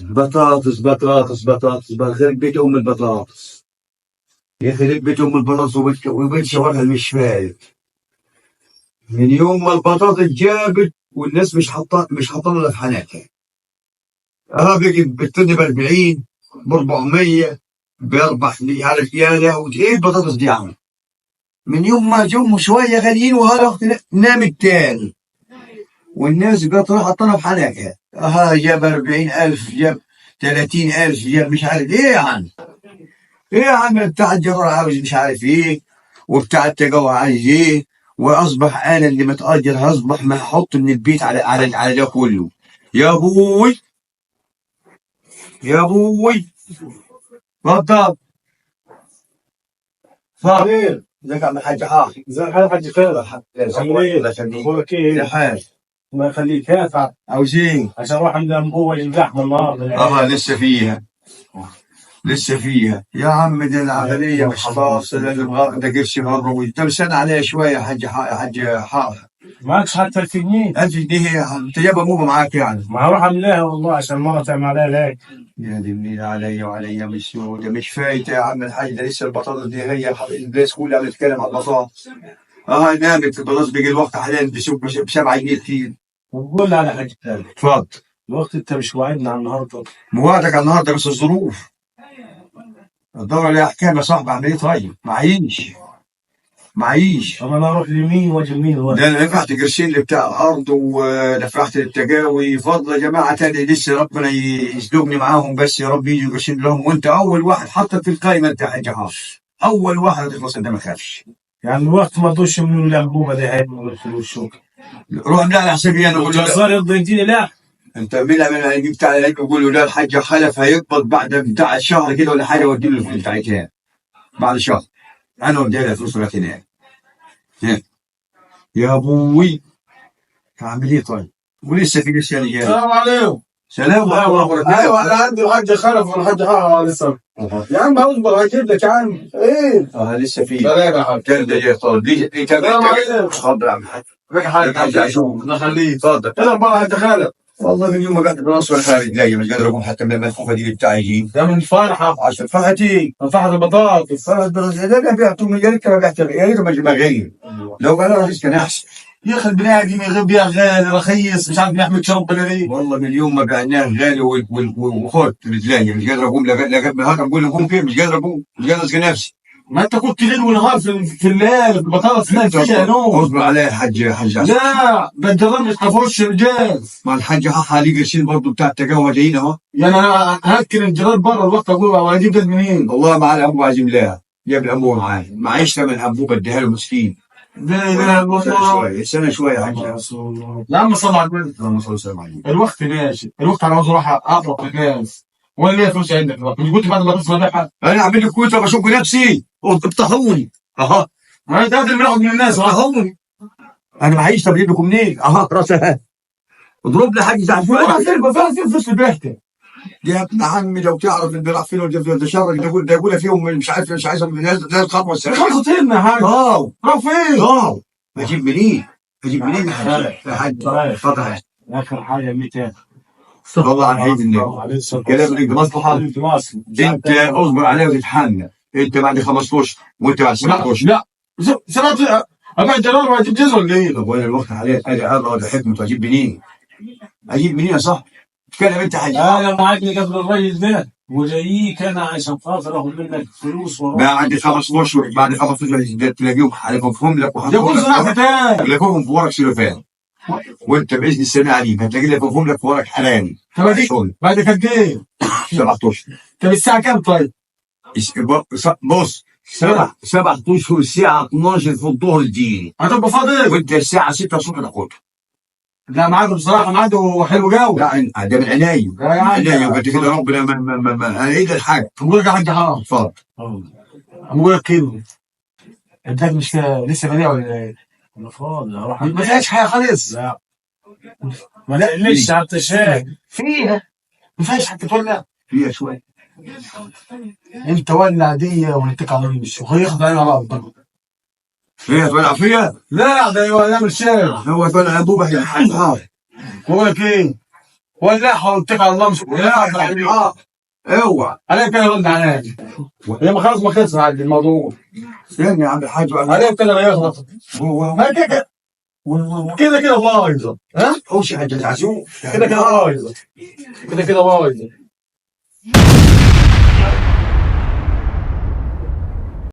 بطاطس بطاطس بطاطس يخرب بيت ام البطاطس. يخرب بيت ام البطاطس وبيت شوارع مش فايت. من يوم ما البطاطس جابت والناس مش حاطه لها في حناكها. بيجي بالطن ب 40 ب 400 باربع على الفياله وايه البطاطس دي عم. من يوم ما جم شويه غاليين وهذا نامت تاني والناس قالت راح حاطه في حناكها. جاب 40,000 جاب 30,000 جاب مش عارف ايه يا عم. ايه يا عم بتاع الجرار عاوز مش عارف ايه وبتاع التجوع عايز ايه. واصبح انا اللي متاجر اصبح ما احط من البيت على ده كله. يا ابوي يا ابوي اتفضل. خير. ازيك يا عم الحاج حاج. ازي الحاج خير. عامل ايه؟ الله يخليك. اخبارك ايه؟ يا حاج الله يخليك. كيف عاوزين. عشان اروح عند انبوه اللحمه النهارده. لسه فيها يا عم. دي العملية مش خلاص ده قرش غروي. طب استنى عليها شوية يا حاج. معكش حتى 1000 جنيه؟ 1000 جنيه يا عم. انت جايبها مو معاك يعني. ما هروح اعملها والله عشان ما تعمل عليها ليك. يا دي النيل عليا وعليا مش سودة مش فايتة يا عم الحاج. ده لسه البطاطس دي هي الناس كلها بتتكلم على البطاطس. نامت البطاطس. بيجي الوقت حاليا بسوق ب 7 جنيه كتير. وقول لي على حاجه ثانيه. اتفضل. الوقت انت مش واعدنا على النهارده. موعدك على النهارده بس الظروف. الدورة ليها احكام يا صاحبي. اعمل ايه طيب؟ معيش. طب انا اروح لمين واجي لمين ده انا دفعت قرشين اللي بتاع الارض ودفعت للتجاوي. فضل يا جماعه تاني لسه ربنا يسلبني معاهم بس يا رب يجوا قرشين لهم. وانت اول واحد حطك في القائمه انت يا حاج حافظ. اول واحد هتخلص انت ما تخافش. يعني الوقت ما ضوش من الانبوبه دي هاي الفلوس شو. روح لا على حسابي انا اقول له الجزار يرضى يديني لا. انت مين اللي جبت على هيك يقول له لا الحاج خلف هيقبض بعد بتاع الشهر كده ولا حاجه وادي له الفلوس بتاعتها بعد شهر. انا ودي له فلوس لك هناك. يا ابوي هعمل ايه طيب؟ ولسه في لسه جاي. السلام عليكم. سلام عليكم. ايوه انا عندي الحاج خلف والحاج لسه. يا عم اصبر هجيب لك يا عم. ايه؟ لسه في. سلام يا حاج. كان ده جاي طول دي السلام عليكم. اتفضل يا عم الحاج. بك حاجه اشوف. الله يخليك. اتفضل. ايه الاخبار يا حاج خالد؟ والله من يوم ما قعدت بالنص والخارج جاي مش قادر اقوم حتى من الملفوفه دي بتاعي يجي. ده من فرحه. عشان فرحتي. من فرحه البطاطس. فرحة البطاطس ده بيعطوا من يا ريت ما بيعطوا يا ريت ما غير. لو قالوا رخيص كان احسن. يا اخي البني ادم يغيب يا غالي رخيص مش عارف يحمد ربنا ليه. والله من يوم ما بعناه غالي وخد رجلاني مش قادر اقوم. لا بقول لكم فين مش قادر اقوم مش قادر اسكن نفسي. ما انت كنت ليل ونهار في الليل في البطاطس ما فيها نوم. اصبر عليه يا حاج لا ده انت مش حفرش رجال. ما الحاج حالي قرشين برضه بتاع التقهوى جايين اهو. يعني انا هاكل الجرار بره الوقت اقول اجيب ده منين؟ والله مع الانبوبه عزيم لا جاب الانبوبه معاي معيش ثمن انبوبه اديها له مسكين. لا اله الا الله. استنى شويه يا حاج. يا عم صل على النبي. اللهم صل وسلم عليه. الوقت ماشي. الوقت انا عاوز اروح اطلب الناس. وانا ليا فلوس عندك دلوقتي. مش قلت بعد ما تصل بيعها؟ انا اعمل لك كويت بشوف نفسي وبتطهوني. ما انت اللي بناخد من الناس. طهوني. انا معيش. طب اجيب لكم منين؟ راسها اضرب لي حاجه زعل فين فلوس في بيتك؟ يا ابن عمي لو تعرف اللي راح فين ده شرك ده يقول فيهم مش عايز زي الخطوه السريعه. خلصتنا يا حاج. راح فين؟ اجيب منين؟ يا حاج؟ اتفضل. اخر حاجه 200. والله عن عيد النبي كلامك مصلحه. انت اصبر عليه وتتحنى. انت بعد 15 وانت بعد 16. لا سنة ابيع جرار واجيب جزء ولا ايه؟ طب وانا الوقت عليه ادي عرض ولا حكمه اجيب منين؟ يا صاحبي؟ تتكلم انت حاجه. انا معاك قبل الرجل ده وجاييك انا عشان خاطر اخذ منك فلوس بعد 5 اشهر بعد 5 اشهر تلاقيهم حلفهم لك يقول صراحه تلاقيهم في ورق سلوفان. وانت باذن السميع عليم هتلاقي لك لك في ورق حلال. بعد قد ايه؟ 7 اشهر. طب الساعه كام طيب؟ بص 7 اشهر الساعه 12 في الظهر تجيني. هتبقى فاضي؟ وانت الساعه 6 الصبح تاخدها. لا ميعاده بصراحه ميعاده حلو قوي. لا ده من عينيا. عينيا وقت كده ربنا ما عيد الحاج. بقول لك يا حاج حرام. اتفضل. بقول لك كده انت مش لسه بادئ ولا ايه؟ انا فاضي اروح ما فيهاش حاجه خالص. لا ما لا لسه انت شايف فيها ما فيهاش حاجه تولع فيها شويه. انت ولع دي ونتك على الشيخ ياخد علينا بعض. فيها تولع فيها؟ لا ده هو يعمل شيء. هو تولع انبوبه يا حاج. بقول لك ايه ولا حاولتك على الله مش اوعى عليك كده رد عليا. هي ما خلاص ما خلص عندي الموضوع. استنى يا عم الحاج عليك كده يخلص. هو ما كده كده بايظه. ها؟ خش حاجة عزوم كده بايظه. كده بايظه.